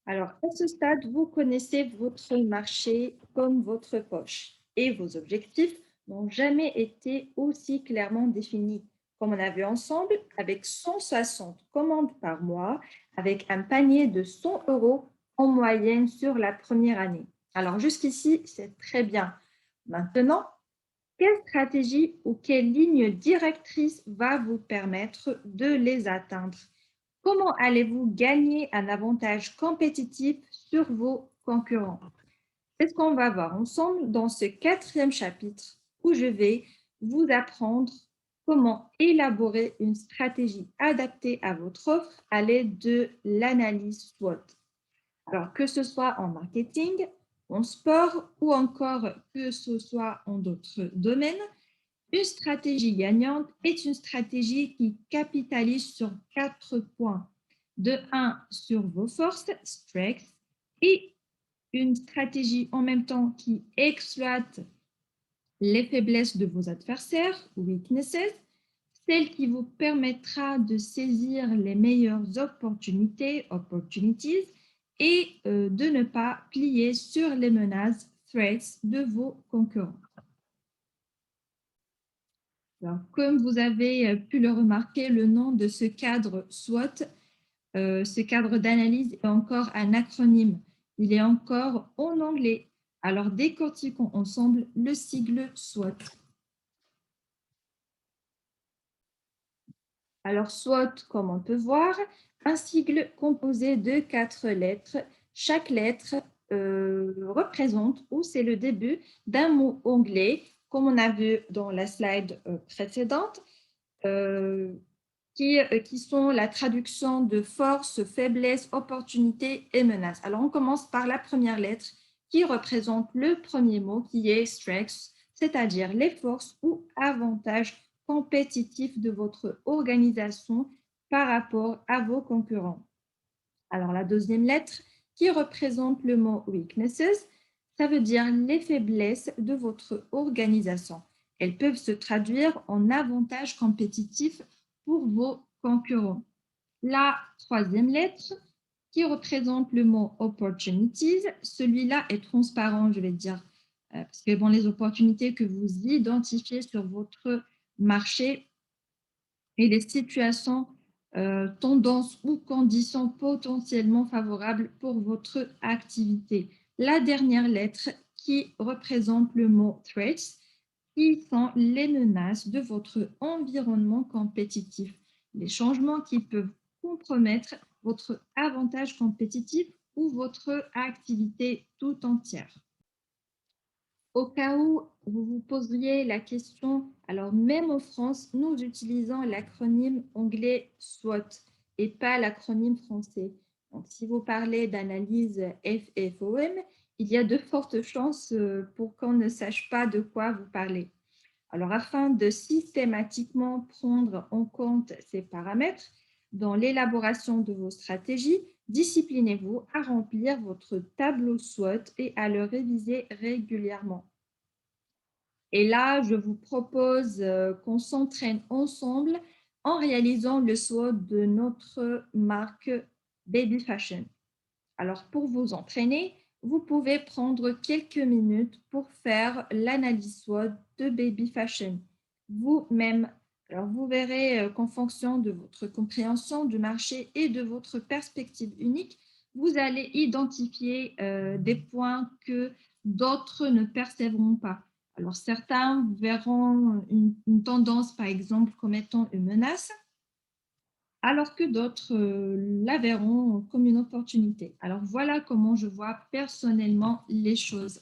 Alors, à ce stade, vous connaissez votre marché comme votre poche et vos objectifs n'ont jamais été aussi clairement définis. Comme on a vu ensemble, avec 160 commandes par mois, avec un panier de 100 euros en moyenne sur la première année. Alors, jusqu'ici, c'est très bien. Maintenant, quelle stratégie ou quelle ligne directrice va vous permettre de les atteindre? Comment allez-vous gagner un avantage compétitif sur vos concurrents? C'est ce qu'on va voir ensemble dans ce quatrième chapitre où je vais vous apprendre comment élaborer une stratégie adaptée à votre offre à l'aide de l'analyse SWOT. Alors, que ce soit en marketing, en sport ou encore que ce soit en d'autres domaines, une stratégie gagnante est une stratégie qui capitalise sur 4 points. De un, sur vos forces, strengths, et une stratégie en même temps qui exploite les faiblesses de vos adversaires, weaknesses, celle qui vous permettra de saisir les meilleures opportunités, opportunities, et de ne pas plier sur les menaces, threats de vos concurrents. Alors, comme vous avez pu le remarquer, le nom de ce cadre SWOT, ce cadre d'analyse est encore un acronyme. Il est encore en anglais. Alors, décortiquons ensemble le sigle SWOT. Alors, SWOT, comme on peut voir, un sigle composé de 4 lettres. Chaque lettre représente ou c'est le début d'un mot anglais, comme on a vu dans la slide précédente. Euh, qui sont la traduction de force, faiblesse, opportunité et menace. Alors, on commence par la première lettre qui représente le premier mot qui est strengths, c'est-à-dire les forces ou avantages compétitifs de votre organisation par rapport à vos concurrents. Alors, la deuxième lettre qui représente le mot weaknesses, ça veut dire les faiblesses de votre organisation. Elles peuvent se traduire en avantages compétitifs pour vos concurrents. La troisième lettre qui représente le mot opportunities, celui-là est transparent, je vais dire, parce que bon, les opportunités que vous identifiez sur votre marché et les situations, tendances ou conditions potentiellement favorables pour votre activité. La dernière lettre qui représente le mot threats, qui sont les menaces de votre environnement compétitif, les changements qui peuvent compromettre votre avantage compétitif ou votre activité tout entière. Au cas où vous vous poseriez la question, alors même en France, nous utilisons l'acronyme anglais SWOT et pas l'acronyme français. Donc, si vous parlez d'analyse FFOM, il y a de fortes chances pour qu'on ne sache pas de quoi vous parlez. Alors, afin de systématiquement prendre en compte ces paramètres dans l'élaboration de vos stratégies, disciplinez-vous à remplir votre tableau SWOT et à le réviser régulièrement. Et là, je vous propose qu'on s'entraîne ensemble en réalisant le SWOT de notre marque Baby Fashion. Alors, pour vous entraîner, vous pouvez prendre quelques minutes pour faire l'analyse SWOT de Baby Fashion vous-même. Alors, vous verrez qu'en fonction de votre compréhension du marché et de votre perspective unique, vous allez identifier des points que d'autres ne percevront pas. Alors, certains verront une tendance, par exemple, comme étant une menace, alors que d'autres la verront comme une opportunité. Alors voilà comment je vois personnellement les choses.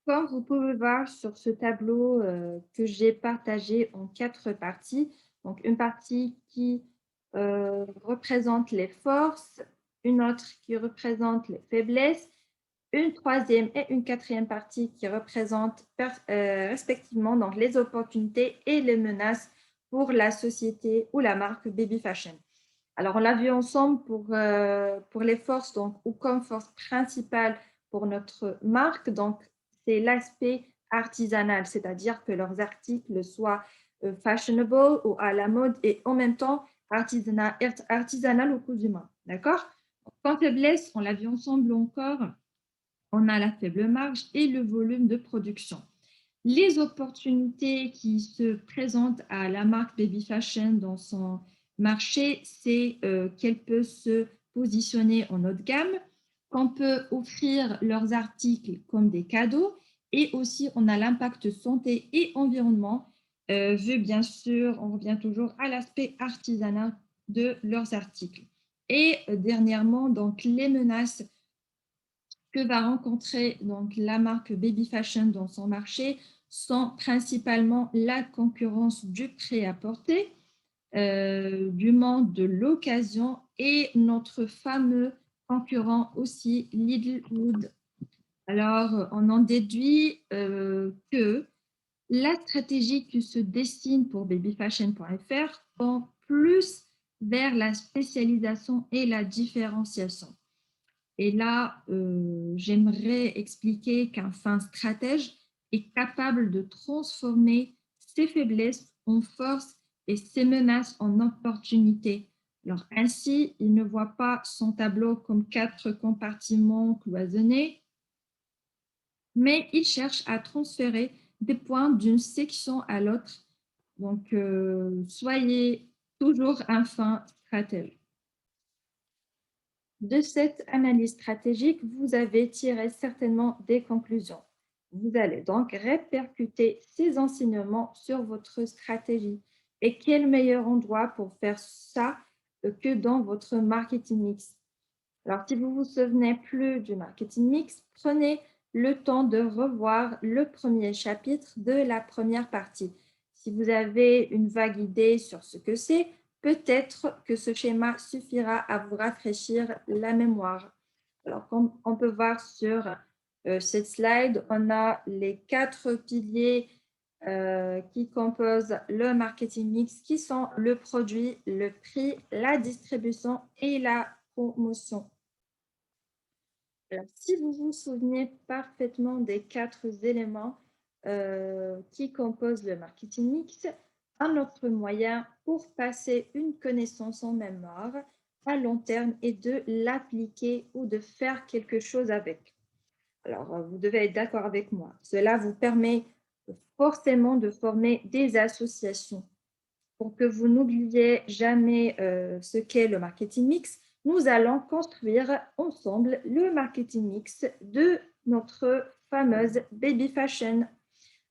Comme vous pouvez voir sur ce tableau que j'ai partagé en 4 parties, donc une partie qui représente les forces, une autre qui représente les faiblesses, une troisième et une quatrième partie qui représentent respectivement donc, les opportunités et les menaces pour la société ou la marque Baby Fashion. Alors, on l'a vu ensemble pour les forces, donc, ou comme force principale pour notre marque. Donc, c'est l'aspect artisanal, c'est-à-dire que leurs articles soient fashionable ou à la mode et en même temps artisanale au coût humain. D'accord? Sans faiblesse, on l'a vu ensemble encore, on a la faible marge et le volume de production. Les opportunités qui se présentent à la marque Baby Fashion dans son marché, c'est qu'elle peut se positionner en haut de gamme, qu'on peut offrir leurs articles comme des cadeaux et aussi on a l'impact santé et environnement, vu bien sûr, on revient toujours à l'aspect artisanal de leurs articles. Et dernièrement, donc les menaces que va rencontrer donc la marque Baby Fashion dans son marché sont principalement la concurrence du prêt-à-porter, du monde de l'occasion et notre fameux concurrent aussi Lidl Wood. Alors, on en déduit que la stratégie qui se dessine pour babyfashion.fr tend plus vers la spécialisation et la différenciation. Et là, j'aimerais expliquer qu'un fin stratège est capable de transformer ses faiblesses en force et ses menaces en opportunités. Alors, ainsi, il ne voit pas son tableau comme 4 compartiments cloisonnés, mais il cherche à transférer des points d'une section à l'autre. Donc, soyez toujours un fin stratège. De cette analyse stratégique, vous avez tiré certainement des conclusions. Vous allez donc répercuter ces enseignements sur votre stratégie. Et quel meilleur endroit pour faire ça que dans votre marketing mix? Alors, si vous ne vous souvenez plus du marketing mix, prenez le temps de revoir le premier chapitre de la première partie. Si vous avez une vague idée sur ce que c'est, peut-être que ce schéma suffira à vous rafraîchir la mémoire. Alors, comme on peut voir sur cette slide, on a les 4 piliers qui composent le marketing mix, qui sont le produit, le prix, la distribution et la promotion. Alors, si vous vous souvenez parfaitement des 4 éléments qui composent le marketing mix, un autre moyen pour passer une connaissance en mémoire à long terme est de l'appliquer ou de faire quelque chose avec. Alors, vous devez être d'accord avec moi. Cela vous permet forcément de former des associations. Pour que vous n'oubliez jamais ce qu'est le marketing mix, nous allons construire ensemble le marketing mix de notre fameuse Baby Fashion.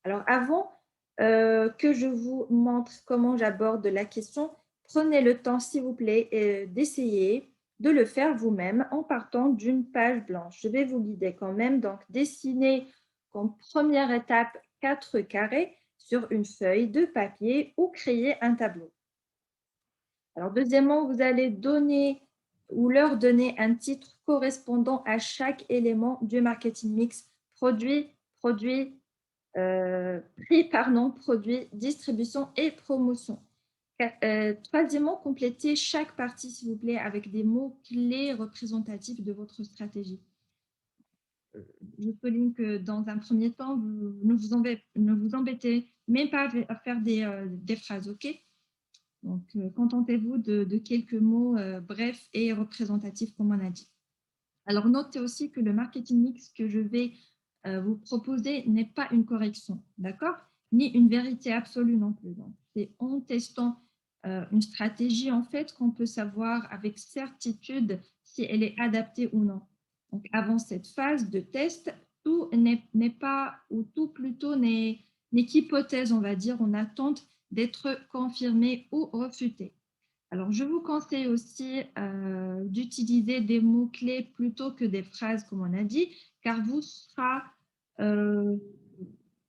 Alors, avant que je vous montre comment j'aborde la question, prenez le temps, s'il vous plaît, d'essayer de le faire vous-même en partant d'une page blanche. Je vais vous guider quand même. Donc, dessinez comme première étape 4 carrés sur une feuille de papier ou créer un tableau. Alors, deuxièmement, vous allez donner ou leur donner un titre correspondant à chaque élément du marketing mix, produit, prix, produit, distribution et promotion. Troisièmement, complétez chaque partie, s'il vous plaît, avec des mots-clés représentatifs de votre stratégie. Je souligne que dans un premier temps, ne vous embêtez même pas à faire des phrases, OK? Donc, contentez-vous de quelques mots brefs et représentatifs, comme on a dit. Alors, notez aussi que le marketing mix que je vais vous proposer n'est pas une correction, d'accord? Ni une vérité absolue non plus. C'est en testant une stratégie, en fait, qu'on peut savoir avec certitude si elle est adaptée ou non. Donc, avant cette phase de test, tout n'est pas, ou tout plutôt n'est qu'hypothèse, on va dire, en attente d'être confirmé ou refuté. Alors, je vous conseille aussi d'utiliser des mots-clés plutôt que des phrases, comme on a dit, car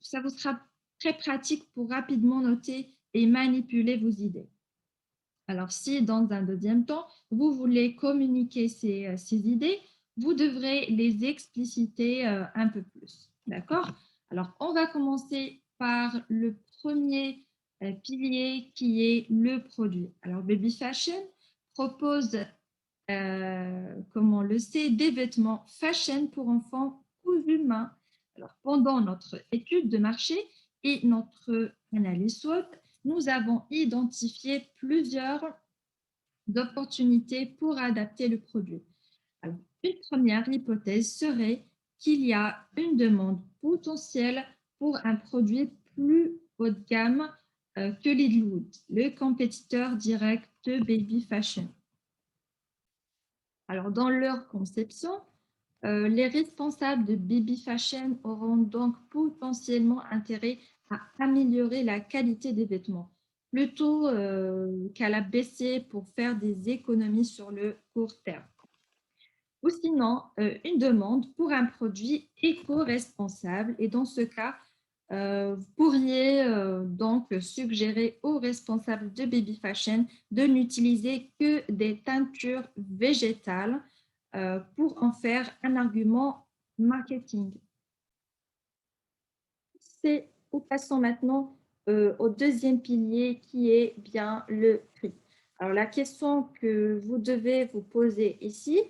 ça vous sera très pratique pour rapidement noter et manipuler vos idées. Alors, si dans un deuxième temps, vous voulez communiquer ces idées, vous devrez les expliciter un peu plus. D'accord? Alors, on va commencer par le premier pilier qui est le produit. Alors, Baby Fashion propose, comme on le sait, des vêtements fashion pour enfants cousus main. Alors, pendant notre étude de marché et notre analyse SWOT, nous avons identifié plusieurs d'opportunités pour adapter le produit. Alors, une première hypothèse serait qu'il y a une demande potentielle pour un produit plus haut de gamme que Lidlwood, le compétiteur direct de Baby Fashion. Alors, dans leur conception, les responsables de Baby Fashion auront donc potentiellement intérêt à améliorer la qualité des vêtements, plutôt qu'à la baisser pour faire des économies sur le court terme. Ou sinon, une demande pour un produit éco-responsable. Et dans ce cas, vous pourriez donc suggérer aux responsables de Baby Fashion de n'utiliser que des teintures végétales pour en faire un argument marketing. Passons maintenant au deuxième pilier qui est bien le prix. Alors la question que vous devez vous poser ici,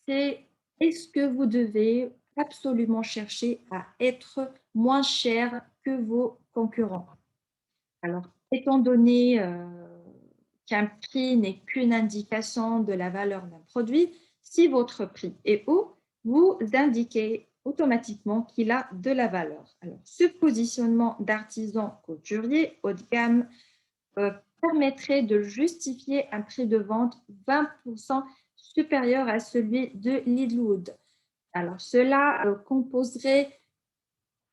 c'est est-ce que vous devez absolument chercher à être moins cher que vos concurrents? Alors, étant donné qu'un prix n'est qu'une indication de la valeur d'un produit, si votre prix est haut, vous indiquez automatiquement qu'il a de la valeur. Alors, ce positionnement d'artisan couturier haut de gamme euh, permettrait de justifier un prix de vente 20% supérieur à celui de Lidlwood. Alors, cela composerait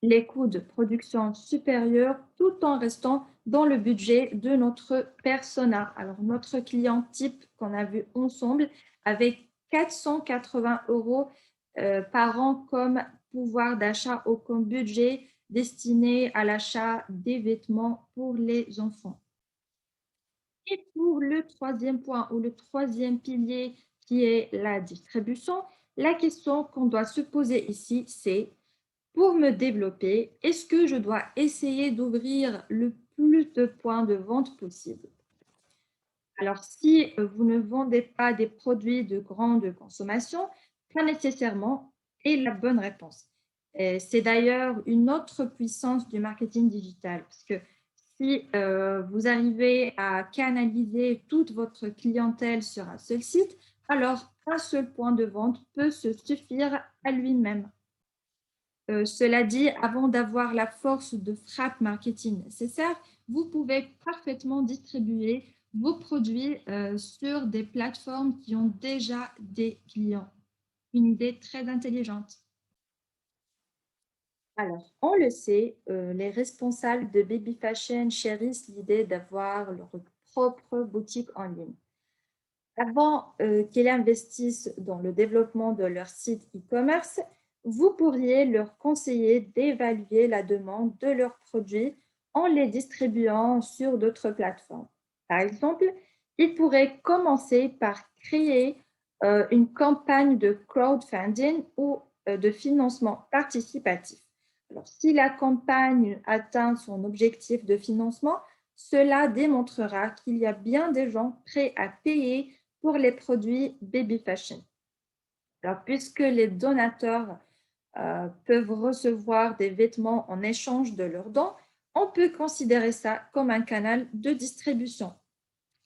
les coûts de production supérieurs tout en restant dans le budget de notre persona. Alors, notre client type qu'on a vu ensemble avec 480 euros par an comme pouvoir d'achat ou comme budget destiné à l'achat des vêtements pour les enfants. Et pour le troisième point ou le troisième pilier qui est la distribution, la question qu'on doit se poser ici, c'est pour me développer, est-ce que je dois essayer d'ouvrir le plus de points de vente possible? Alors, si vous ne vendez pas des produits de grande consommation, pas nécessairement est la bonne réponse. C'est d'ailleurs une autre puissance du marketing digital, parce que si vous arrivez à canaliser toute votre clientèle sur un seul site, alors un seul point de vente peut se suffire à lui-même. Cela dit, avant d'avoir la force de frappe marketing nécessaire, vous pouvez parfaitement distribuer vos produits sur des plateformes qui ont déjà des clients. Une idée très intelligente. Alors, on le sait, les responsables de Baby Fashion chérissent l'idée d'avoir leur propre boutique en ligne. Avant qu'ils investissent dans le développement de leur site e-commerce, vous pourriez leur conseiller d'évaluer la demande de leurs produits en les distribuant sur d'autres plateformes. Par exemple, ils pourraient commencer par créer une campagne de crowdfunding ou de financement participatif. Alors, si la campagne atteint son objectif de financement, cela démontrera qu'il y a bien des gens prêts à payer pour les produits Baby Fashion. Alors, puisque les donateurs peuvent recevoir des vêtements en échange de leurs dons, on peut considérer ça comme un canal de distribution.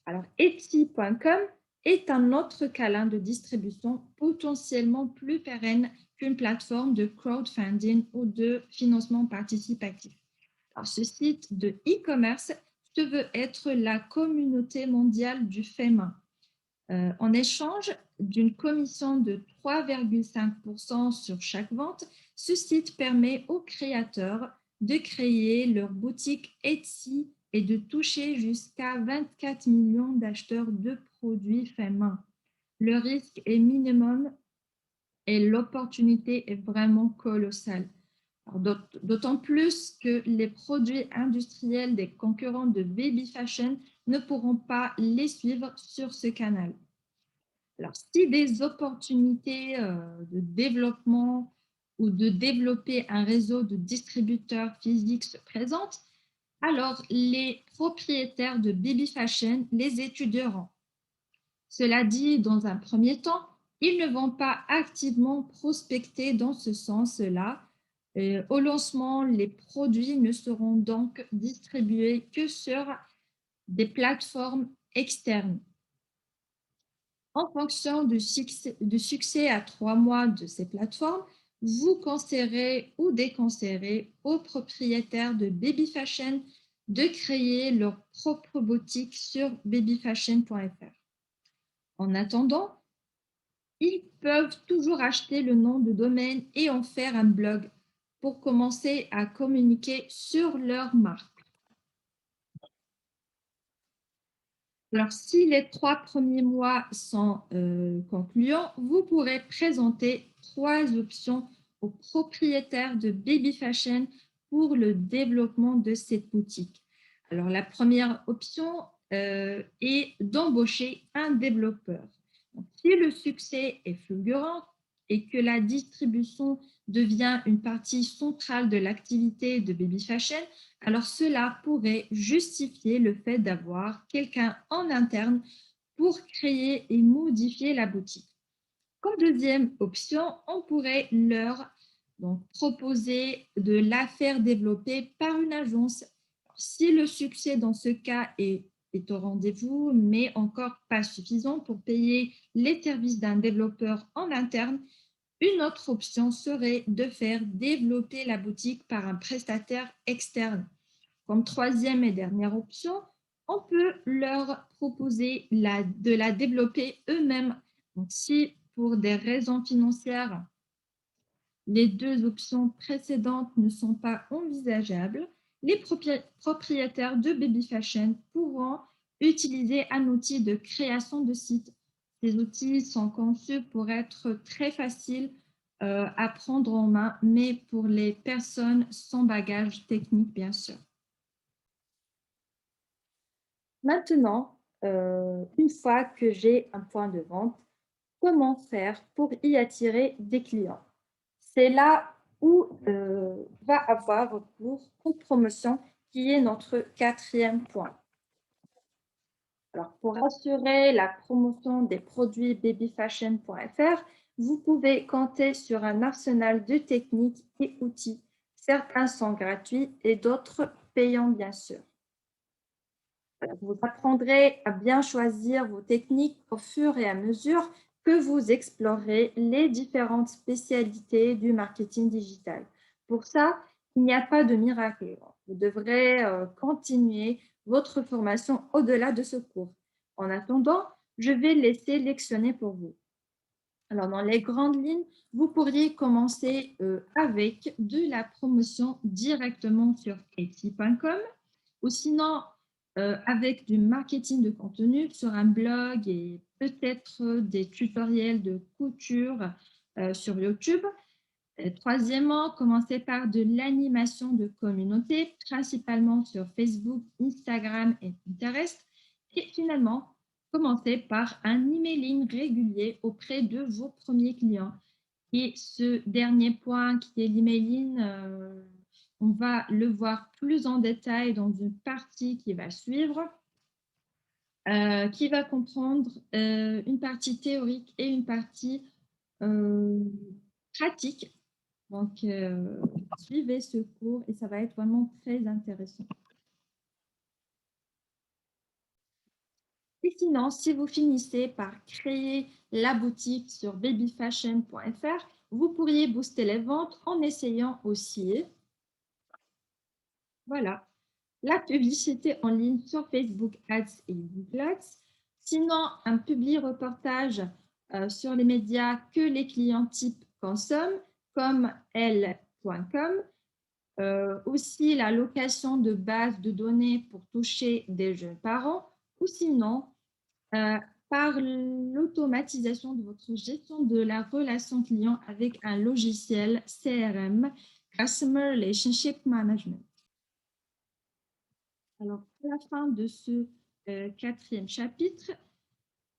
Alors, Etsy.com est un autre canal de distribution potentiellement plus pérenne qu'une plateforme de crowdfunding ou de financement participatif. Alors, ce site de e-commerce se veut être la communauté mondiale du fait main. En échange d'une commission de 3,5% sur chaque vente, ce site permet aux créateurs de créer leur boutique Etsy et de toucher jusqu'à 24 millions d'acheteurs de produits faits main. Le risque est minimum et l'opportunité est vraiment colossale. D'autant plus que les produits industriels des concurrents de Baby Fashion ne pourront pas les suivre sur ce canal. Alors, si des opportunités de développement ou de développer un réseau de distributeurs physiques se présentent, alors les propriétaires de Baby Fashion les étudieront. Cela dit, dans un premier temps, ils ne vont pas activement prospecter dans ce sens-là. Au lancement, les produits ne seront donc distribués que sur des plateformes externes. En fonction du succès à 3 mois de ces plateformes, vous conseillerez ou déconseillerez aux propriétaires de Baby Fashion de créer leur propre boutique sur babyfashion.fr. En attendant, ils peuvent toujours acheter le nom de domaine et en faire un blog pour commencer à communiquer sur leur marque. Alors, si les 3 premiers mois sont concluants, vous pourrez présenter 3 options aux propriétaires de Baby Fashion pour le développement de cette boutique. Alors, la première option est d'embaucher un développeur. Donc, si le succès est fulgurant et que la distribution devient une partie centrale de l'activité de Baby Fashion, alors cela pourrait justifier le fait d'avoir quelqu'un en interne pour créer et modifier la boutique. Comme deuxième option, on pourrait leur proposer de la faire développer par une agence. Si le succès dans ce cas est au rendez-vous, mais encore pas suffisant pour payer les services d'un développeur en interne, une autre option serait de faire développer la boutique par un prestataire externe. Comme troisième et dernière option, on peut leur proposer de la développer eux-mêmes. Donc, si pour des raisons financières, les 2 options précédentes ne sont pas envisageables, les propriétaires de Baby Fashion pourront utiliser un outil de création de site. Ces outils sont conçus pour être très faciles à prendre en main, mais pour les personnes sans bagage technique, bien sûr. Maintenant, une fois que j'ai un point de vente, comment faire pour y attirer des clients? C'est là où va avoir recours aux promotions, qui est notre quatrième point. Alors, pour assurer la promotion des produits babyfashion.fr, vous pouvez compter sur un arsenal de techniques et outils. Certains sont gratuits et d'autres payants, bien sûr. Vous apprendrez à bien choisir vos techniques au fur et à mesure que vous explorez les différentes spécialités du marketing digital. Pour ça, il n'y a pas de miracle. Vous devrez continuer votre formation au-delà de ce cours. En attendant, je vais les sélectionner pour vous. Alors, dans les grandes lignes, vous pourriez commencer avec de la promotion directement sur etsy.com ou sinon avec du marketing de contenu sur un blog et peut-être des tutoriels de couture sur YouTube. Troisièmement, commencez par de l'animation de communauté, principalement sur Facebook, Instagram et Pinterest. Et finalement, commencez par un emailing régulier auprès de vos premiers clients. Et ce dernier point qui est l'emailing, on va le voir plus en détail dans une partie qui va suivre, qui va comprendre une partie théorique et une partie pratique. Donc, suivez ce cours et ça va être vraiment très intéressant. Et sinon, si vous finissez par créer la boutique sur babyfashion.fr, vous pourriez booster les ventes en essayant aussi, voilà, la publicité en ligne sur Facebook Ads et Google Ads. Sinon, un publi-reportage sur les médias que les clients types consomment, comme elle.com. Aussi, la location de bases de données pour toucher des jeunes parents, ou sinon, par l'automatisation de votre gestion de la relation client avec un logiciel CRM, Customer Relationship Management. Alors, à la fin de ce quatrième chapitre,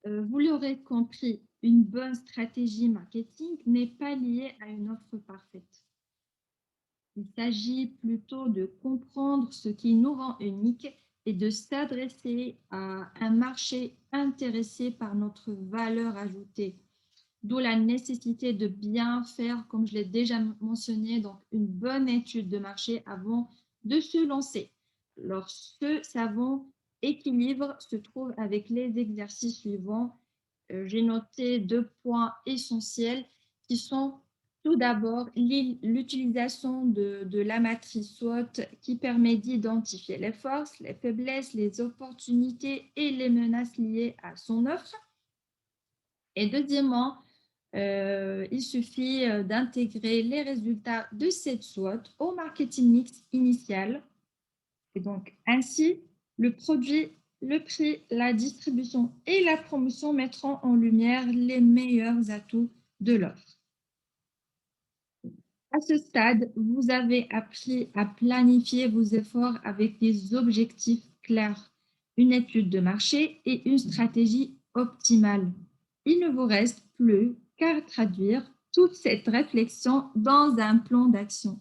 vous l'aurez compris, une bonne stratégie marketing n'est pas liée à une offre parfaite. Il s'agit plutôt de comprendre ce qui nous rend unique et de s'adresser à un marché intéressé par notre valeur ajoutée. D'où la nécessité de bien faire, comme je l'ai déjà mentionné, donc une bonne étude de marché avant de se lancer. Alors, ce savant équilibre se trouve avec les exercices suivants. j'ai noté 2 points essentiels qui sont tout d'abord l'utilisation de la matrice SWOT qui permet d'identifier les forces, les faiblesses, les opportunités et les menaces liées à son offre. Et deuxièmement, il suffit d'intégrer les résultats de cette SWOT au marketing mix initial. Et donc, ainsi, le produit, le prix, la distribution et la promotion mettront en lumière les meilleurs atouts de l'offre. À ce stade, vous avez appris à planifier vos efforts avec des objectifs clairs, une étude de marché et une stratégie optimale. Il ne vous reste plus qu'à traduire toute cette réflexion dans un plan d'action.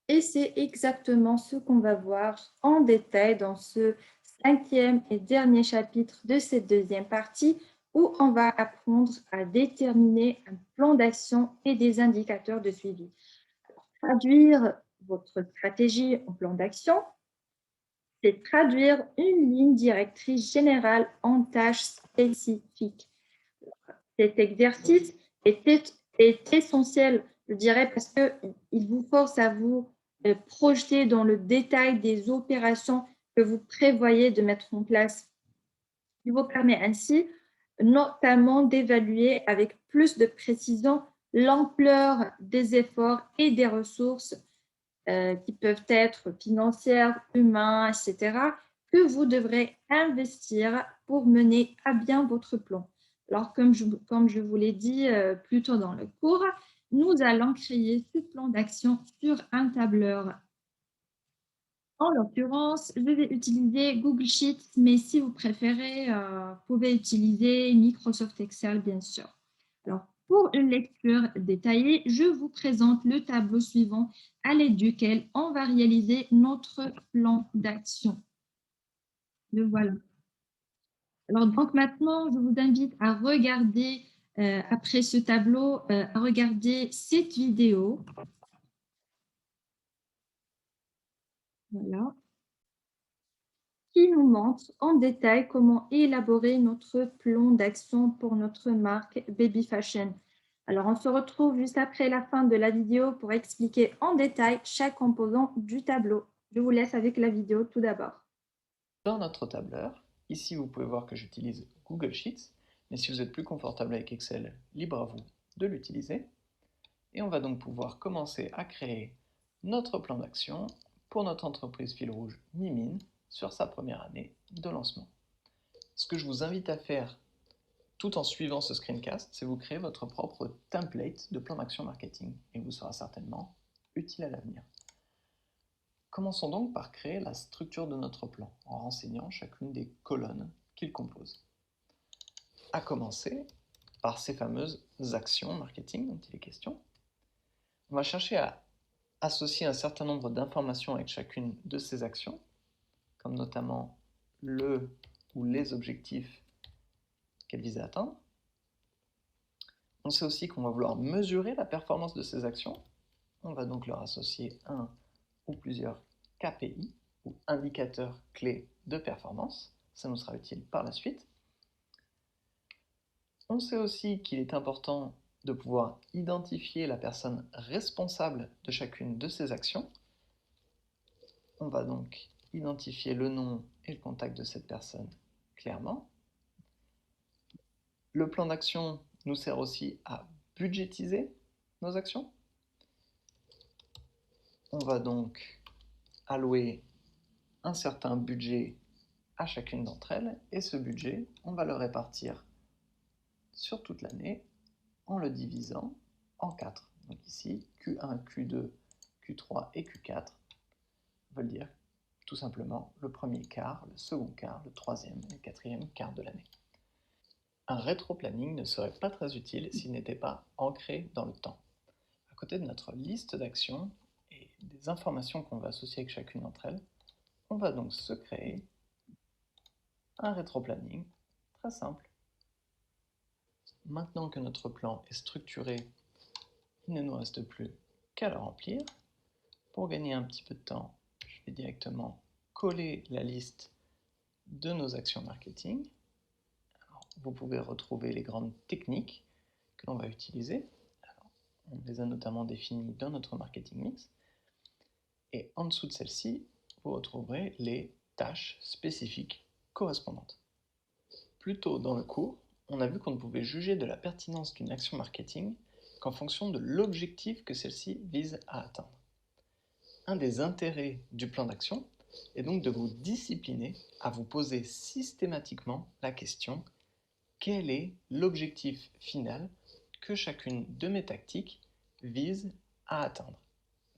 Et c'est exactement ce qu'on va voir en détail dans ce 5e et dernier chapitre de cette deuxième partie où on va apprendre à déterminer un plan d'action et des indicateurs de suivi. Alors, traduire votre stratégie en plan d'action, c'est traduire une ligne directrice générale en tâches spécifiques. Cet exercice est essentiel, je dirais, parce qu'il vous force à vous projeter dans le détail des opérations que vous prévoyez de mettre en place. Il vous permet ainsi notamment d'évaluer avec plus de précision l'ampleur des efforts et des ressources qui peuvent être financières, humaines, etc., que vous devrez investir pour mener à bien votre plan. Alors, comme je vous l'ai dit plus tôt dans le cours, nous allons créer ce plan d'action sur un tableur. En l'occurrence, je vais utiliser Google Sheets, mais si vous préférez, vous pouvez utiliser Microsoft Excel, bien sûr. Alors, pour une lecture détaillée, je vous présente le tableau suivant à l'aide duquel on va réaliser notre plan d'action. Le voilà. Alors, donc maintenant, je vous invite à regarder, après ce tableau, à regarder cette vidéo. Voilà. Qui nous montre en détail comment élaborer notre plan d'action pour notre marque Baby Fashion. Alors, on se retrouve juste après la fin de la vidéo pour expliquer en détail chaque composant du tableau. Je vous laisse avec la vidéo tout d'abord. Dans notre tableur, ici vous pouvez voir que j'utilise Google Sheets, mais si vous êtes plus confortable avec Excel, libre à vous de l'utiliser. Et on va donc pouvoir commencer à créer notre plan d'action pour notre entreprise fil rouge Mimine sur sa première année de lancement. Ce que je vous invite à faire tout en suivant ce screencast, c'est vous créer votre propre template de plan d'action marketing. Il vous sera certainement utile à l'avenir. Commençons donc par créer la structure de notre plan en renseignant chacune des colonnes qu'il compose. À commencer par ces fameuses actions marketing dont il est question. On va chercher à associer un certain nombre d'informations avec chacune de ces actions, comme notamment le ou les objectifs qu'elles visent à atteindre. On sait aussi qu'on va vouloir mesurer la performance de ces actions. On va donc leur associer un ou plusieurs KPI, ou indicateurs clés de performance. Ça nous sera utile par la suite. On sait aussi qu'il est important de pouvoir identifier la personne responsable de chacune de ces actions. On va donc identifier le nom et le contact de cette personne clairement. Le plan d'action nous sert aussi à budgétiser nos actions. On va donc allouer un certain budget à chacune d'entre elles, et ce budget, on va le répartir sur toute l'année en le divisant en 4. Donc ici, Q1, Q2, Q3 et Q4 veulent dire tout simplement le premier quart, le second quart, le troisième et le quatrième quart de l'année. Un rétro-planning ne serait pas très utile s'il n'était pas ancré dans le temps. À côté de notre liste d'actions et des informations qu'on va associer avec chacune d'entre elles, on va donc se créer un rétro-planning très simple. Maintenant que notre plan est structuré, il ne nous reste plus qu'à le remplir. Pour gagner un petit peu de temps, je vais directement coller la liste de nos actions marketing. Alors, vous pouvez retrouver les grandes techniques que l'on va utiliser. Alors, on les a notamment définies dans notre marketing mix. Et en dessous de celle-ci, vous retrouverez les tâches spécifiques correspondantes. Plus tôt dans le cours, on a vu qu'on ne pouvait juger de la pertinence d'une action marketing qu'en fonction de l'objectif que celle-ci vise à atteindre. Un des intérêts du plan d'action est donc de vous discipliner à vous poser systématiquement la question: quel est l'objectif final que chacune de mes tactiques vise à atteindre?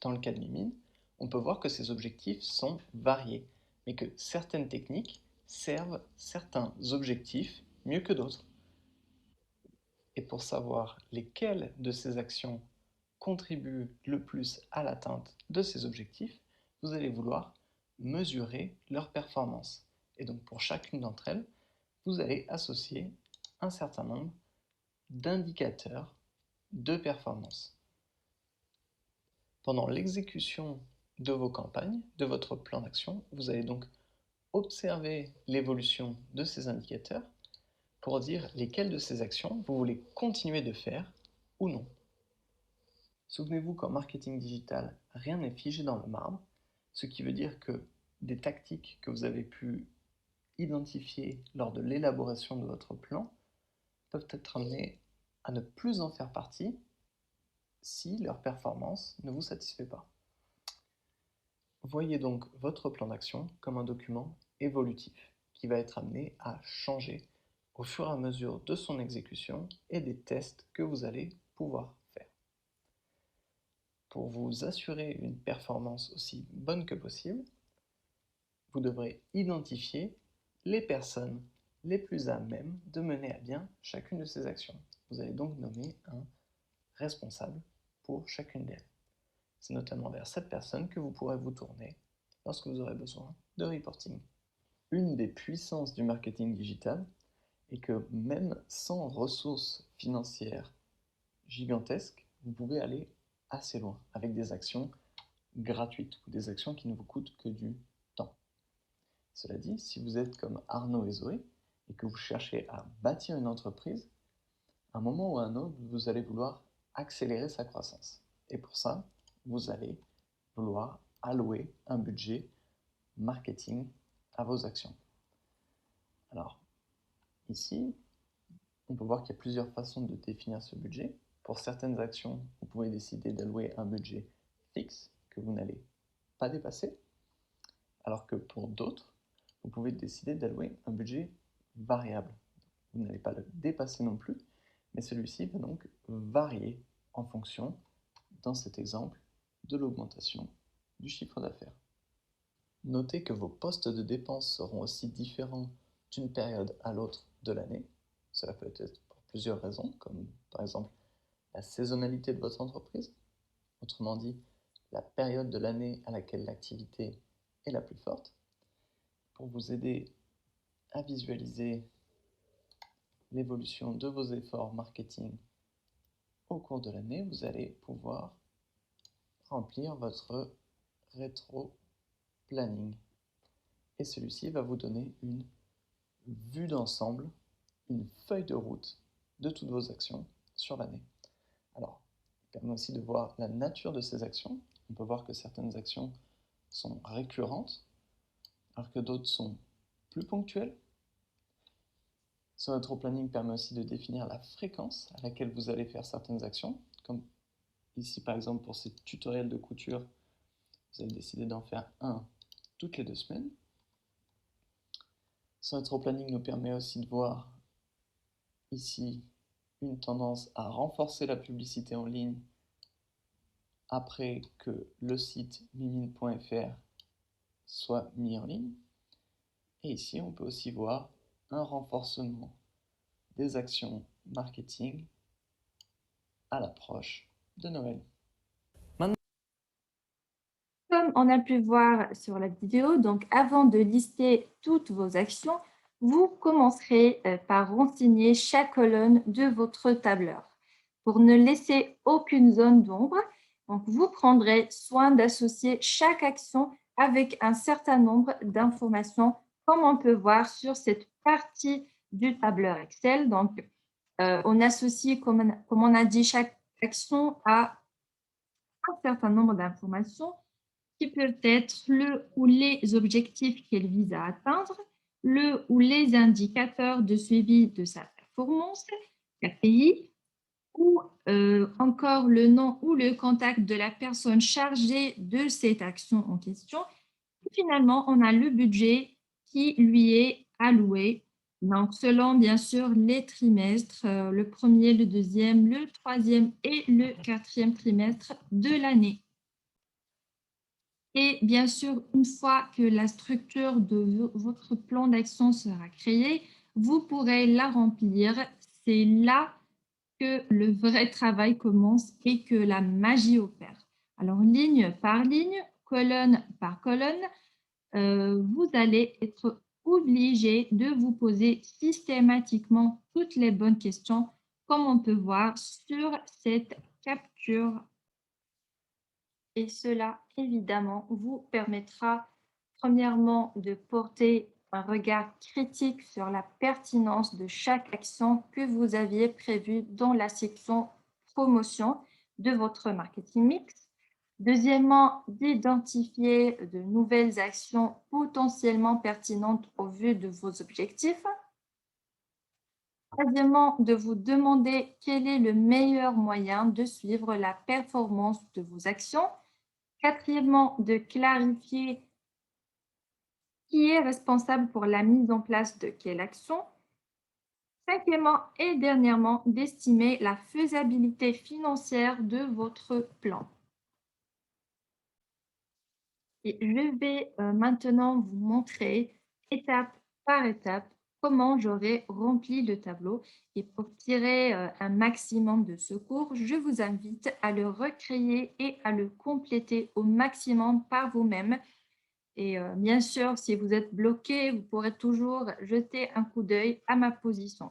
Dans le cas de Mimine, on peut voir que ces objectifs sont variés, mais que certaines techniques servent certains objectifs mieux que d'autres. Et pour savoir lesquelles de ces actions contribuent le plus à l'atteinte de ces objectifs, vous allez vouloir mesurer leur performance. Et donc pour chacune d'entre elles, vous allez associer un certain nombre d'indicateurs de performance. Pendant l'exécution de vos campagnes, de votre plan d'action, vous allez donc observer l'évolution de ces indicateurs pour dire lesquelles de ces actions vous voulez continuer de faire ou non. Souvenez-vous qu'en marketing digital, rien n'est figé dans le marbre, ce qui veut dire que des tactiques que vous avez pu identifier lors de l'élaboration de votre plan peuvent être amenées à ne plus en faire partie si leur performance ne vous satisfait pas. Voyez donc votre plan d'action comme un document évolutif qui va être amené à changer au fur et à mesure de son exécution et des tests que vous allez pouvoir faire. Pour vous assurer une performance aussi bonne que possible, vous devrez identifier les personnes les plus à même de mener à bien chacune de ces actions. Vous allez donc nommer un responsable pour chacune d'elles. C'est notamment vers cette personne que vous pourrez vous tourner lorsque vous aurez besoin de reporting. Une des puissances du marketing digital est que même sans ressources financières gigantesques, vous pouvez aller assez loin avec des actions gratuites ou des actions qui ne vous coûtent que du temps. Cela dit, si vous êtes comme Arnaud et Zoé et que vous cherchez à bâtir une entreprise, à un moment ou à un autre, vous allez vouloir accélérer sa croissance. Et pour ça, vous allez vouloir allouer un budget marketing à vos actions. Alors, ici, on peut voir qu'il y a plusieurs façons de définir ce budget. Pour certaines actions, vous pouvez décider d'allouer un budget fixe que vous n'allez pas dépasser, alors que pour d'autres, vous pouvez décider d'allouer un budget variable. Vous n'allez pas le dépasser non plus, mais celui-ci va donc varier en fonction, dans cet exemple, de l'augmentation du chiffre d'affaires. Notez que vos postes de dépenses seront aussi différents d'une période à l'autre de l'année. Cela peut être pour plusieurs raisons, comme par exemple la saisonnalité de votre entreprise, autrement dit, la période de l'année à laquelle l'activité est la plus forte. Pour vous aider à visualiser l'évolution de vos efforts marketing au cours de l'année, vous allez pouvoir remplir votre rétro-planning. Et celui-ci va vous donner une vue d'ensemble, une feuille de route de toutes vos actions sur l'année. Alors, il permet aussi de voir la nature de ces actions. On peut voir que certaines actions sont récurrentes, alors que d'autres sont plus ponctuelles. Ce rétro-planning permet aussi de définir la fréquence à laquelle vous allez faire certaines actions, comme ici par exemple pour ces tutoriels de couture, vous allez décider d'en faire un toutes les 2 semaines. Ce rétro-planning nous permet aussi de voir ici une tendance à renforcer la publicité en ligne après que le site mimine.fr soit mis en ligne. Et ici, on peut aussi voir un renforcement des actions marketing à l'approche de Noël. Comme on a pu voir sur la vidéo, donc avant de lister toutes vos actions, vous commencerez par renseigner chaque colonne de votre tableur. Pour ne laisser aucune zone d'ombre, donc vous prendrez soin d'associer chaque action avec un certain nombre d'informations, comme on peut voir sur cette partie du tableur Excel. Donc, on associe, comme on a dit, chaque action à un certain nombre d'informations qui peuvent être le ou les objectifs qu'elle vise à atteindre, le ou les indicateurs de suivi de sa performance, KPI, ou encore le nom ou le contact de la personne chargée de cette action en question. Et finalement, on a le budget qui lui est alloué. Donc, selon bien sûr les trimestres, le premier, le deuxième, le troisième et le quatrième trimestre de l'année. Et bien sûr, une fois que la structure de votre plan d'action sera créée, vous pourrez la remplir. C'est là que le vrai travail commence et que la magie opère. Alors, ligne par ligne, colonne par colonne, vous allez être obligé de vous poser systématiquement toutes les bonnes questions, comme on peut voir sur cette capture. Et cela, évidemment, vous permettra, premièrement, de porter un regard critique sur la pertinence de chaque action que vous aviez prévue dans la section promotion de votre marketing mix. Deuxièmement, d'identifier de nouvelles actions potentiellement pertinentes au vu de vos objectifs. Troisièmement, de vous demander quel est le meilleur moyen de suivre la performance de vos actions. Quatrièmement, de clarifier qui est responsable pour la mise en place de quelle action. Cinquièmement et dernièrement, d'estimer la faisabilité financière de votre plan. Et je vais maintenant vous montrer étape par étape comment j'aurai rempli le tableau. Et pour tirer un maximum de secours, je vous invite à le recréer et à le compléter au maximum par vous-même. Et bien sûr, si vous êtes bloqué, vous pourrez toujours jeter un coup d'œil à ma position.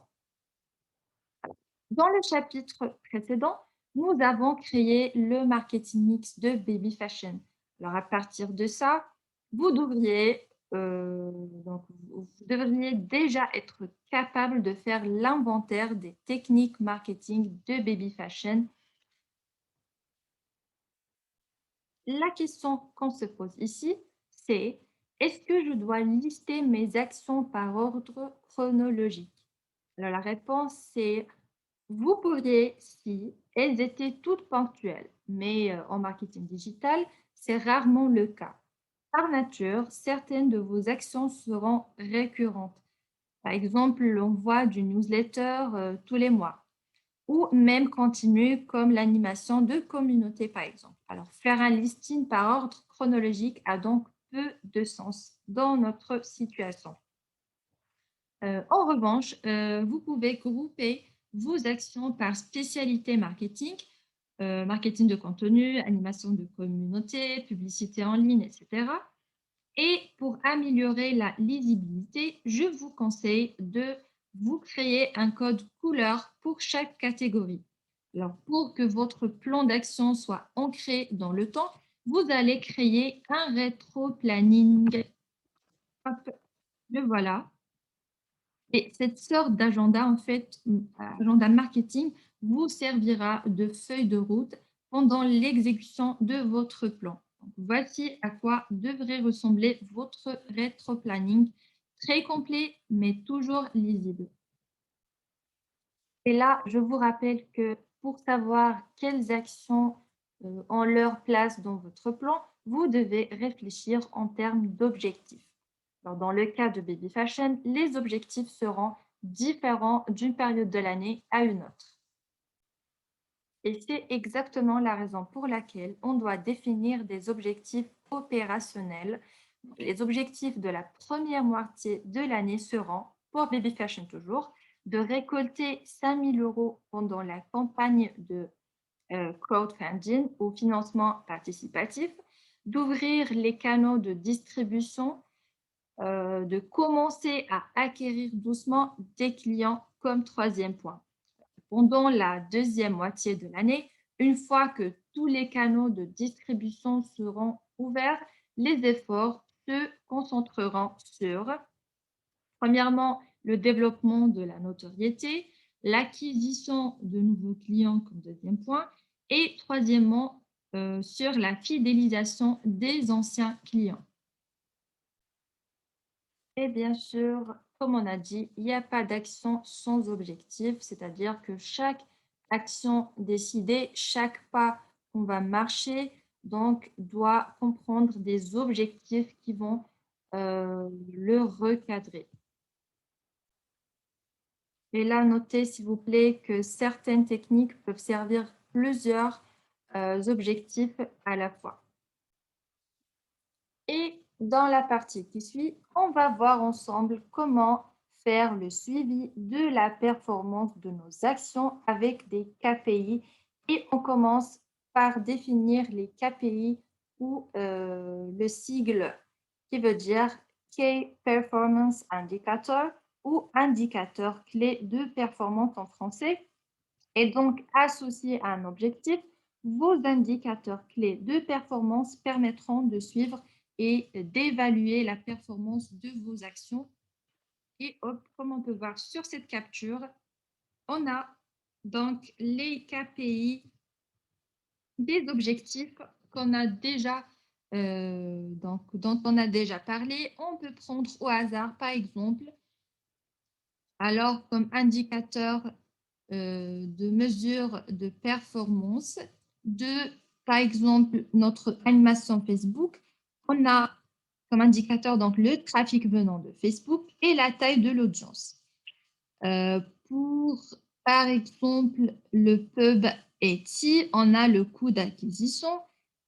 Dans le chapitre précédent, nous avons créé le marketing mix de Baby Fashion. Alors, à partir de ça, vous devriez déjà être capable de faire l'inventaire des techniques marketing de Baby Fashion. La question qu'on se pose ici, c'est est-ce que je dois lister mes actions par ordre chronologique? Alors, la réponse, c'est vous pourriez si elles étaient toutes ponctuelles, mais en marketing digital, c'est rarement le cas. Par nature, certaines de vos actions seront récurrentes. Par exemple, l'envoi d'une newsletter tous les mois ou même continue comme l'animation de communauté, par exemple. Alors, faire un listing par ordre chronologique a donc peu de sens dans notre situation. En revanche, vous pouvez grouper vos actions par spécialité marketing, marketing de contenu, animation de communauté, publicité en ligne, etc. Et pour améliorer la lisibilité, je vous conseille de vous créer un code couleur pour chaque catégorie. Alors, pour que votre plan d'action soit ancré dans le temps, vous allez créer un rétro-planning. Hop, le voilà. Et cette sorte d'agenda, en fait, agenda marketing, vous servira de feuille de route pendant l'exécution de votre plan. Donc, voici à quoi devrait ressembler votre rétro-planning, très complet, mais toujours lisible. Et là, je vous rappelle que pour savoir quelles actions ont leur place dans votre plan, vous devez réfléchir en termes d'objectifs. Alors, dans le cas de Baby Fashion, les objectifs seront différents d'une période de l'année à une autre. Et c'est exactement la raison pour laquelle on doit définir des objectifs opérationnels. Les objectifs de la première moitié de l'année seront, pour Baby Fashion toujours, de récolter 5 000 € pendant la campagne de crowdfunding ou financement participatif, d'ouvrir les canaux de distribution, de commencer à acquérir doucement des clients comme troisième point. Pendant la deuxième moitié de l'année, une fois que tous les canaux de distribution seront ouverts, les efforts se concentreront sur, premièrement, le développement de la notoriété, l'acquisition de nouveaux clients comme deuxième point, et troisièmement, sur la fidélisation des anciens clients. Et bien sûr, comme on a dit, il n'y a pas d'action sans objectif, c'est-à-dire que chaque action décidée, chaque pas qu'on va marcher, donc doit comprendre des objectifs qui vont le recadrer. Et là, notez s'il vous plaît que certaines techniques peuvent servir plusieurs objectifs à la fois. Et dans la partie qui suit, on va voir ensemble comment faire le suivi de la performance de nos actions avec des KPI. Et on commence par définir les KPI ou le sigle qui veut dire Key Performance Indicator ou indicateur clé de performance en français. Et donc, associé à un objectif, vos indicateurs clés de performance permettront de suivre et d'évaluer la performance de vos actions. Et hop, comme on peut voir sur cette capture, on a donc les KPI des objectifs qu'on a déjà, dont on a déjà parlé. On peut prendre au hasard, par exemple, alors comme indicateur de mesure de performance de, par exemple, notre animation Facebook, on a comme indicateur donc le trafic venant de Facebook et la taille de l'audience. Pour, par exemple, le pub Etsy, on a le coût d'acquisition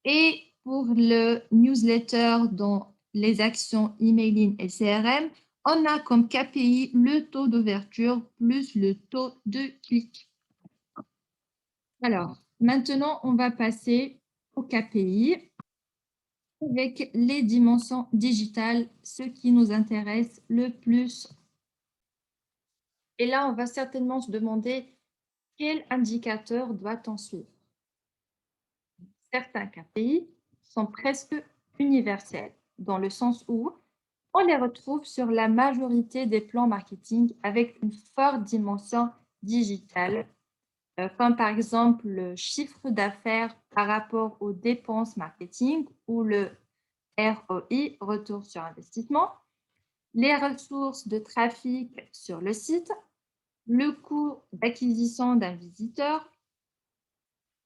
et pour le newsletter dans les actions emailing et CRM, on a comme KPI le taux d'ouverture plus le taux de clic. Alors, maintenant, on va passer au KPI avec les dimensions digitales, ce qui nous intéresse le plus. Et là, on va certainement se demander quel indicateur doit-on suivre. Certains KPI sont presque universels, dans le sens où on les retrouve sur la majorité des plans marketing avec une forte dimension digitale, comme par exemple le chiffre d'affaires par rapport aux dépenses marketing ou le ROI, retour sur investissement, les ressources de trafic sur le site, le coût d'acquisition d'un visiteur,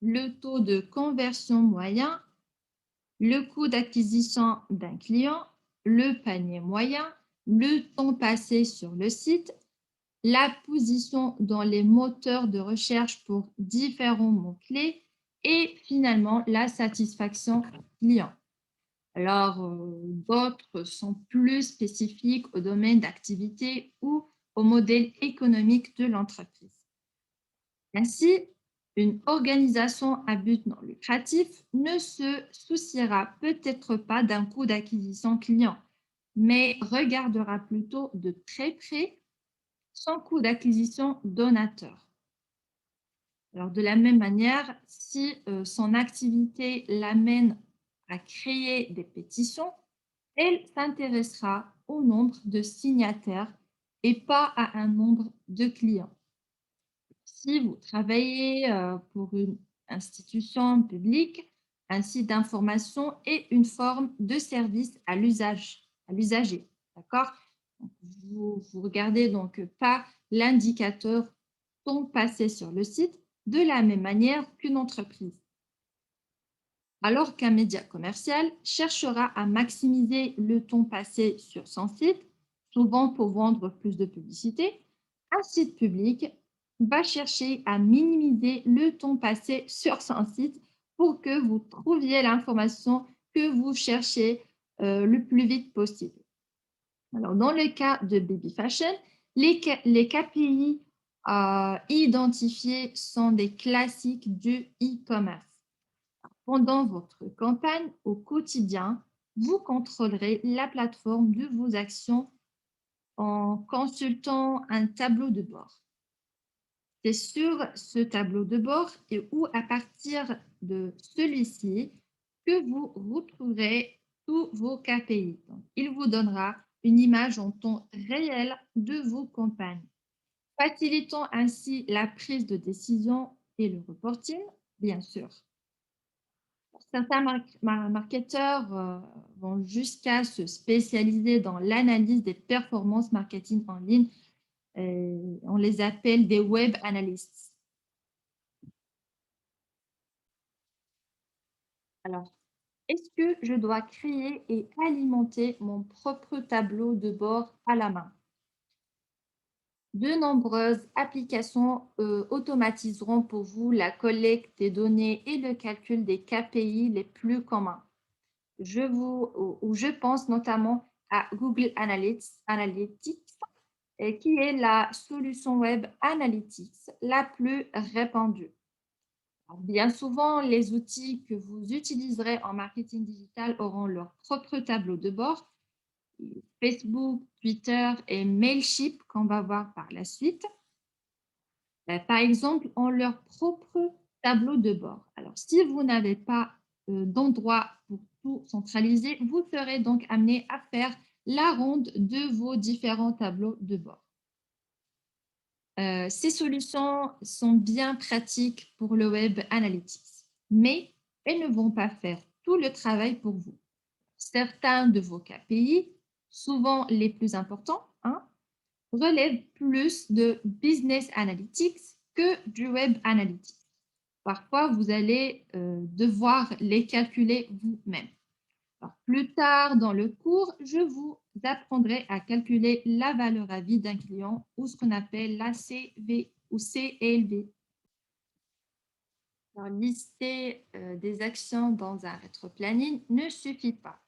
le taux de conversion moyen, le coût d'acquisition d'un client, le panier moyen, le temps passé sur le site, la position dans les moteurs de recherche pour différents mots-clés et finalement la satisfaction client. Alors, d'autres sont plus spécifiques au domaine d'activité ou au modèle économique de l'entreprise. Ainsi, une organisation à but non lucratif ne se souciera peut-être pas d'un coût d'acquisition client, mais regardera plutôt de très près son coût d'acquisition donateur. Alors, de la même manière, si son activité l'amène à créer des pétitions, elle s'intéressera au nombre de signataires et pas à un nombre de clients. Si vous travaillez pour une institution publique, un site d'information et une forme de service à l'usager, d'accord? Vous regardez donc pas l'indicateur temps passé sur le site de la même manière qu'une entreprise. Alors qu'un média commercial cherchera à maximiser le temps passé sur son site, souvent pour vendre plus de publicité, un site public va chercher à minimiser le temps passé sur son site pour que vous trouviez l'information que vous cherchez le plus vite possible. Alors, dans le cas de Baby Fashion, les KPI identifiés sont des classiques du e-commerce. Pendant votre campagne au quotidien, vous contrôlerez la plateforme de vos actions en consultant un tableau de bord. C'est sur ce tableau de bord et ou à partir de celui-ci que vous retrouverez tous vos KPI. Donc, il vous donnera une image en temps réel de vos campagnes, facilitant ainsi la prise de décision et le reporting, bien sûr. Certains marketeurs vont jusqu'à se spécialiser dans l'analyse des performances marketing en ligne. On les appelle des web analysts. Alors, est-ce que je dois créer et alimenter mon propre tableau de bord à la main? De nombreuses applications automatiseront pour vous la collecte des données et le calcul des KPI les plus communs. Je pense notamment à Google Analytics, qui est la solution web analytics la plus répandue. Alors, bien souvent, les outils que vous utiliserez en marketing digital auront leur propre tableau de bord. Facebook, Twitter et Mailchimp qu'on va voir par la suite. Par exemple, ont leur propre tableau de bord. Alors, si vous n'avez pas d'endroit pour tout centraliser, vous serez donc amené à faire la ronde de vos différents tableaux de bord. Ces solutions sont bien pratiques pour le Web Analytics, mais elles ne vont pas faire tout le travail pour vous. Certains de vos KPI, souvent les plus importants, relèvent plus de Business Analytics que du Web Analytics. Parfois, vous allez devoir les calculer vous-même. Plus tard dans le cours, je vous apprendrai à calculer la valeur à vie d'un client ou ce qu'on appelle la CV ou CLV. Alors, lister des actions dans un rétroplanning ne suffit pas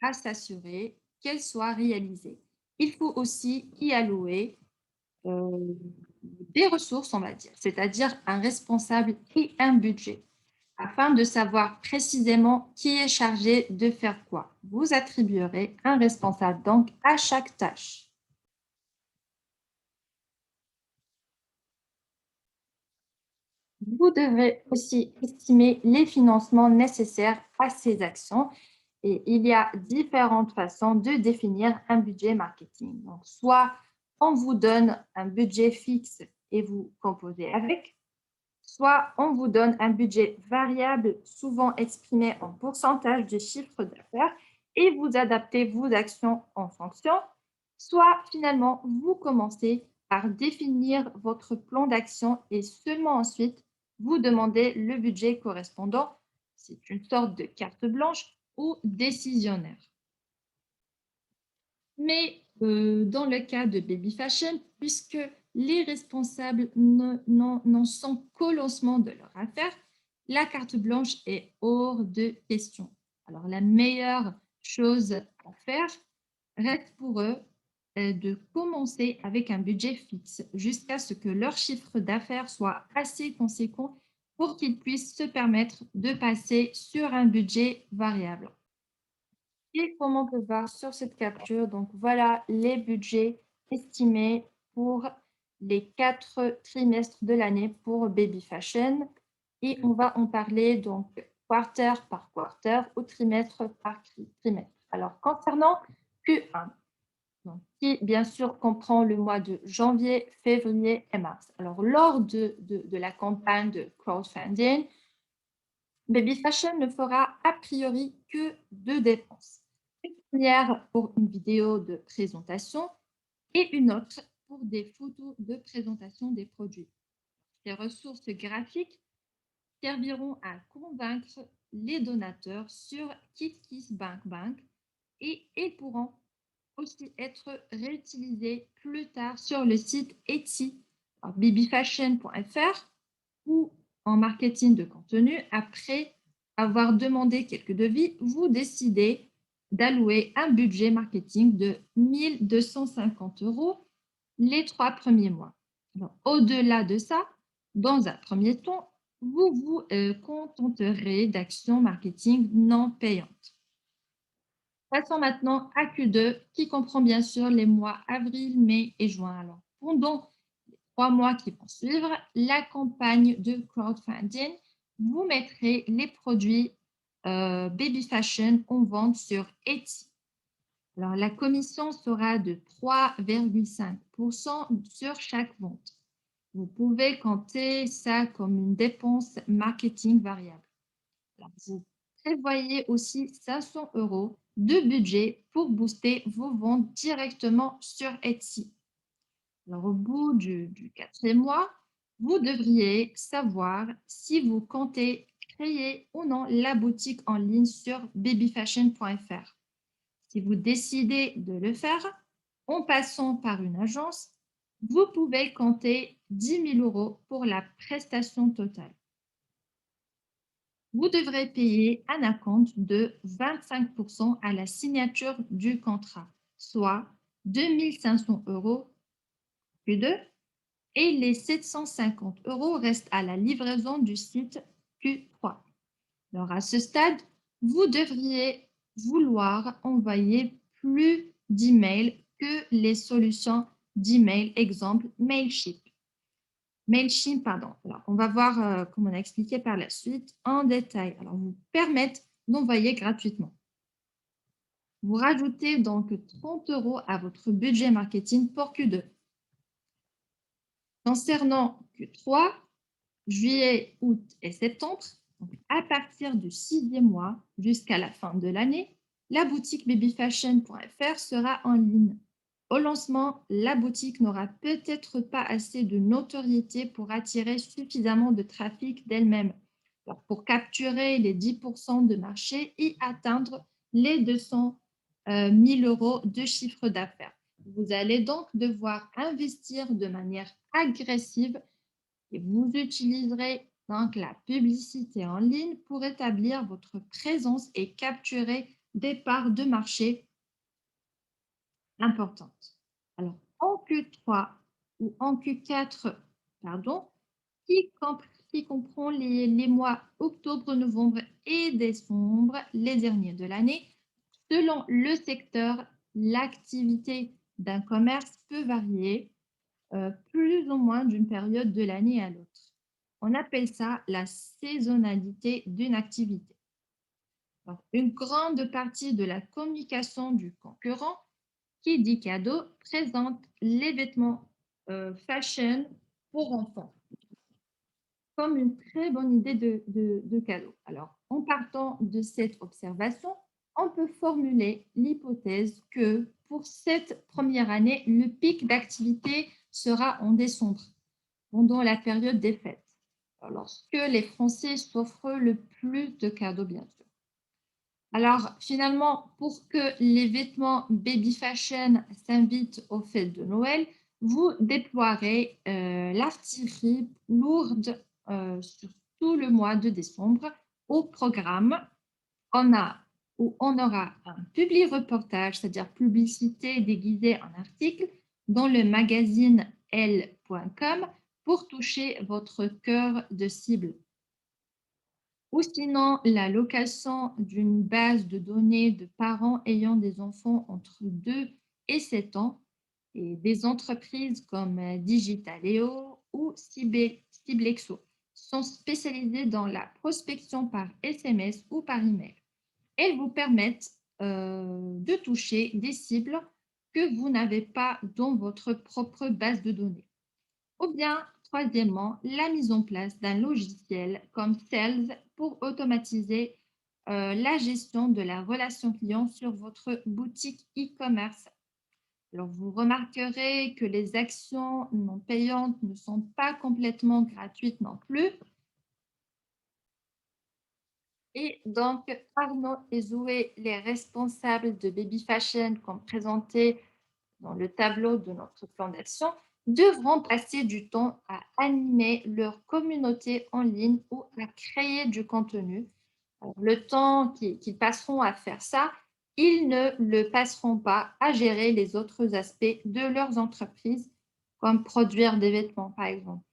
à s'assurer qu'elles soient réalisées. Il faut aussi y allouer des ressources, on va dire, c'est-à-dire un responsable et un budget, afin de savoir précisément qui est chargé de faire quoi. Vous attribuerez un responsable donc à chaque tâche. Vous devrez aussi estimer les financements nécessaires à ces actions. Et il y a différentes façons de définir un budget marketing. Donc, soit on vous donne un budget fixe et vous composez avec, soit on vous donne un budget variable, souvent exprimé en pourcentage du chiffre d'affaires, et vous adaptez vos actions en fonction, soit finalement vous commencez par définir votre plan d'action et seulement ensuite vous demandez le budget correspondant. C'est une sorte de carte blanche ou décisionnaire. Mais dans le cas de Baby Fashion, puisque les responsables n'en sont qu'au lancement de leur affaire, la carte blanche est hors de question. Alors, la meilleure chose à faire reste pour eux de commencer avec un budget fixe jusqu'à ce que leur chiffre d'affaires soit assez conséquent pour qu'ils puissent se permettre de passer sur un budget variable. Et comme on peut voir sur cette capture, donc voilà les budgets estimés pour les 4 trimestres de l'année pour Baby Fashion. Et on va en parler donc quarter par quarter ou trimestre par trimestre. Alors, concernant Q1, donc, qui bien sûr comprend le mois de janvier, février et mars. Alors, lors de la campagne de crowdfunding, Baby Fashion ne fera a priori que 2 dépenses. Une première pour une vidéo de présentation et une autre pour des photos de présentation des produits. Ces ressources graphiques serviront à convaincre les donateurs sur KissKissBankBank et ils pourront aussi être réutilisés plus tard sur le site Etsy, babyfashion.fr ou en marketing de contenu. Après avoir demandé quelques devis, vous décidez d'allouer un budget marketing de 1 250 € les 3 premiers mois. Au-delà de ça, dans un premier temps, vous vous contenterez d'actions marketing non payantes. Passons maintenant à Q2 qui comprend bien sûr les mois avril, mai et juin. Alors, pendant les 3 mois qui vont suivre, la campagne de crowdfunding, vous mettrez les produits Baby Fashion en vente sur Etsy. Alors, la commission sera de 3,5% sur chaque vente. Vous pouvez compter ça comme une dépense marketing variable. Alors, vous prévoyez aussi 500 € de budget pour booster vos ventes directement sur Etsy. Alors, au bout du 4e mois, vous devriez savoir si vous comptez créer ou non la boutique en ligne sur babyfashion.fr. Si vous décidez de le faire en passant par une agence, vous pouvez compter 10 000 € pour la prestation totale. Vous devrez payer un acompte de 25% à la signature du contrat, soit 2 500 € plus 2, et les 750 € restent à la livraison du site Q3. Alors à ce stade, vous devriez vouloir envoyer plus d'emails que les solutions d'email, exemple Mailchimp. Mailchimp, pardon. Alors, on va voir, comme on a expliqué par la suite, en détail. Alors, vous permettent d'envoyer gratuitement. Vous rajoutez donc 30 € à votre budget marketing pour Q2. Concernant Q3, juillet, août et septembre, donc à partir du 6e mois jusqu'à la fin de l'année, la boutique babyfashion.fr sera en ligne. Au lancement, la boutique n'aura peut-être pas assez de notoriété pour attirer suffisamment de trafic d'elle-même. Alors, pour capturer les 10% de marché et atteindre les 200 000 € de chiffre d'affaires. Vous allez donc devoir investir de manière agressive et vous utiliserez donc la publicité en ligne pour établir votre présence et capturer des parts de marché importantes. Alors, en Q3 ou en Q4, pardon, qui comprend les mois octobre, novembre et décembre, les derniers de l'année, selon le secteur, l'activité d'un commerce peut varier plus ou moins d'une période de l'année à l'autre. On appelle ça la saisonnalité d'une activité. Donc, une grande partie de la communication du concurrent qui dit cadeau présente les vêtements fashion pour enfants comme une très bonne idée de cadeau. Alors, en partant de cette observation, on peut formuler l'hypothèse que pour cette première année, le pic d'activité sera en décembre, pendant la période des fêtes, lorsque les Français s'offrent le plus de cadeaux, bien sûr. Alors, finalement, pour que les vêtements baby fashion s'invitent aux fêtes de Noël, vous déploierez l'artillerie lourde sur tout le mois de décembre. Au programme, on aura un publi-reportage, c'est-à-dire publicité déguisée en article, dans le magazine L.com pour toucher votre cœur de cible. Ou sinon, la location d'une base de données de parents ayant des enfants entre 2 et 7 ans et des entreprises comme Digitaléo ou Ciblexo sont spécialisées dans la prospection par SMS ou par email. Elles vous permettent de toucher des cibles que vous n'avez pas dans votre propre base de données. Ou bien, troisièmement, la mise en place d'un logiciel comme Sales pour automatiser la gestion de la relation client sur votre boutique e-commerce. Alors, vous remarquerez que les actions non payantes ne sont pas complètement gratuites non plus. Et donc, Arnaud et Zoé, les responsables de Baby Fashion, comme présenté dans le tableau de notre plan d'action, devront passer du temps à animer leur communauté en ligne ou à créer du contenu. Alors, le temps qu'ils passeront à faire ça, ils ne le passeront pas à gérer les autres aspects de leurs entreprises, comme produire des vêtements, par exemple.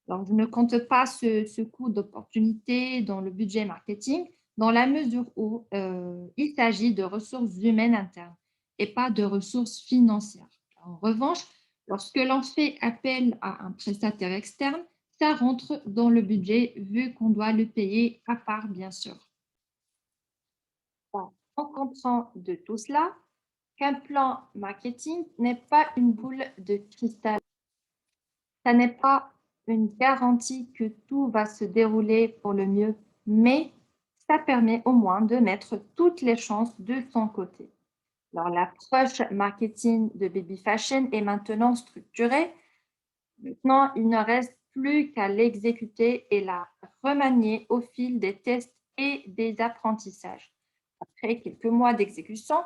Alors, je ne compte pas ce coût d'opportunité dans le budget marketing, dans la mesure où il s'agit de ressources humaines internes et pas de ressources financières. En revanche, lorsque l'on fait appel à un prestataire externe, ça rentre dans le budget vu qu'on doit le payer à part, bien sûr. En comprend de tout cela, qu'un plan marketing n'est pas une boule de cristal. Ça n'est pas une garantie que tout va se dérouler pour le mieux, mais ça permet au moins de mettre toutes les chances de son côté. Alors, l'approche marketing de Baby Fashion est maintenant structurée. Maintenant, il ne reste plus qu'à l'exécuter et la remanier au fil des tests et des apprentissages. Après quelques mois d'exécution,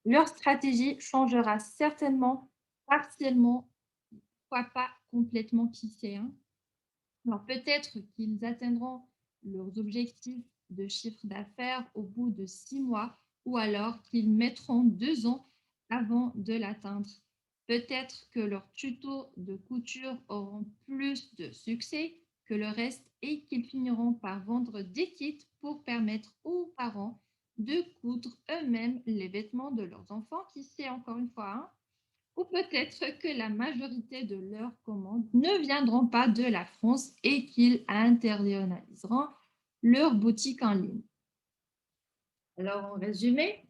leur stratégie changera certainement partiellement, pourquoi pas complètement, qui sait, hein. Alors peut-être qu'ils atteindront leurs objectifs de chiffre d'affaires au bout de 6 mois ou alors qu'ils mettront 2 ans avant de l'atteindre. Peut-être que leurs tutos de couture auront plus de succès que le reste et qu'ils finiront par vendre des kits pour permettre aux parents de coudre eux-mêmes les vêtements de leurs enfants, qui sait encore une fois, hein. Ou peut-être que la majorité de leurs commandes ne viendront pas de la France et qu'ils internaliseront leur boutique en ligne. Alors, en résumé,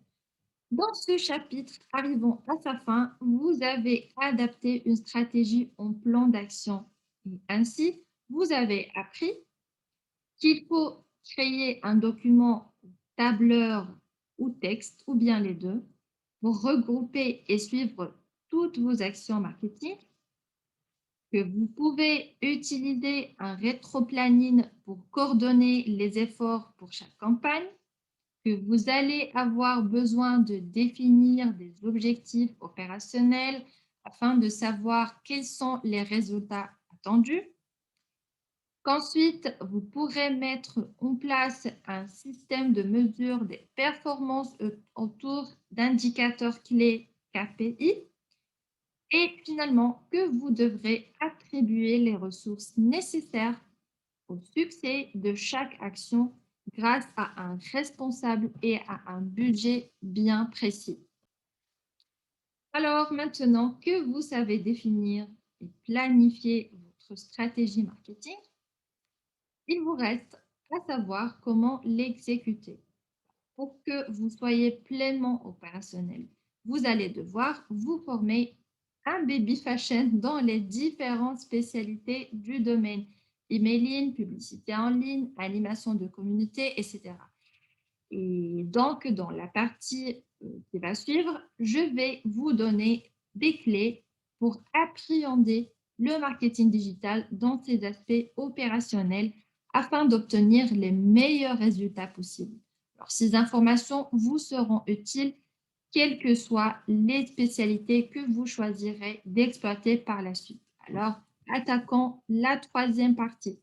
dans ce chapitre, arrivons à sa fin, vous avez adapté une stratégie en plan d'action. Et ainsi, vous avez appris qu'il faut créer un document tableur ou texte, ou bien les deux, pour regrouper et suivre toutes vos actions marketing, que vous pouvez utiliser un rétroplanning pour coordonner les efforts pour chaque campagne, que vous allez avoir besoin de définir des objectifs opérationnels afin de savoir quels sont les résultats attendus, qu'ensuite vous pourrez mettre en place un système de mesure des performances autour d'indicateurs clés KPI, et finalement que vous devrez attribuer les ressources nécessaires au succès de chaque action grâce à un responsable et à un budget bien précis. Alors maintenant que vous savez définir et planifier votre stratégie marketing, il vous reste à savoir comment l'exécuter. Pour que vous soyez pleinement opérationnel, vous allez devoir vous former un baby fashion dans les différentes spécialités du domaine: emailing, publicité en ligne, animation de communauté, etc. Et donc, dans la partie qui va suivre, je vais vous donner des clés pour appréhender le marketing digital dans ses aspects opérationnels afin d'obtenir les meilleurs résultats possibles. Alors, ces informations vous seront utiles quelles que soient les spécialités que vous choisirez d'exploiter par la suite. Alors, attaquons la troisième partie.